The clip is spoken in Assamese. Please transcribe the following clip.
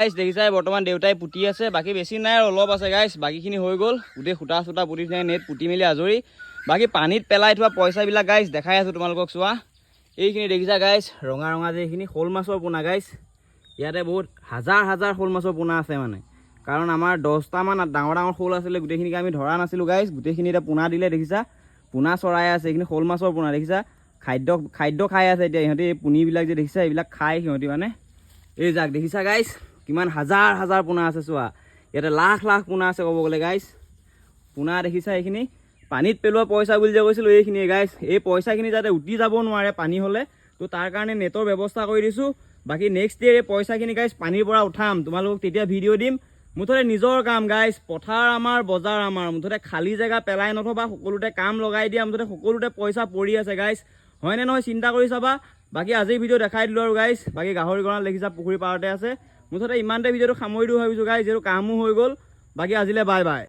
গাইছ দেখিছাই বৰ্তমান দেউতাই পুতি আছে, বাকী বেছি নাই আৰু অলপ আছে গাইছ, বাকীখিনি হৈ গ'ল। গোটেই সূতা চূতা পুতি থৈ নেট পুতি মেলি আজৰি। বাকী পানীত পেলাই থোৱা পইচাবিলাক গাইছ দেখাই আছোঁ তোমালোকক চোৱা। এইখিনি দেখিছা গাইছ ৰঙা ৰঙা যে এইখিনি শ'ল মাছৰ পোনা গাইছ। ইয়াতে বহুত হাজাৰ হাজাৰ শ'ল মাছৰ পোনা আছে মানে, কাৰণ আমাৰ 10টামান ডাঙৰ ডাঙৰ শ'ল আছিলে, গোটেইখিনিকে আমি ধৰা নাছিলোঁ গাইছ। গোটেইখিনি এতিয়া পোনা দিলে দেখিছা, পোনা চৰাই আছে। এইখিনি শ'ল মাছৰ পোনা দেখিছা, খাদ্য খাই আছে এতিয়া ইহঁতি। এই পুনিবিলাক যে দেখিছা এইবিলাক খাই সিহঁতি মানে। এই যাক দেখিছা গাইছ কিমান হাজাৰ হাজাৰ পোনা আছে চোৱা। ইয়াতে লাখ লাখ পোনা আছে ক'ব গ'লে গাইছ। পোনা দেখিছা এইখিনি পানীত পেলোৱা পইচা বুলি যে কৈছিলোঁ এইখিনিয়ে গাইছ। এই পইচাখিনি যাতে উটি যাব নোৱাৰে পানী হ'লে, তো তাৰ কাৰণে নেটৰ ব্যৱস্থা কৰি দিছোঁ। বাকী নেক্সট ইয়েৰ এই পইচাখিনি গাইছ পানীৰ পৰা উঠাম, তোমালোকক তেতিয়া ভিডিঅ' দিম। মুঠতে নিজৰ কাম গাইছ, পথাৰ আমাৰ বজাৰ আমাৰ, মুঠতে খালী জেগা পেলাই নথবা, সকলোতে কাম লগাই দিয়া, মুঠতে সকলোতে পইচা পৰি আছে গাইছ। হয়নে নহয় চিন্তা কৰি চাবা। বাকী আজিৰ ভিডিঅ' দেখাই দিলোঁ আৰু গাইছ। বাকী গাহৰি গঁৰাল দেখিছা পুখুৰী পাৰতে আছে। মুঠতে ইমানতে ভিডিঅ'টো সামৰি দিওঁ ভাবিছোঁ গাইছ, যিহেতু কামো হৈ গ'ল। বাকী আজিলৈ বাই বাই।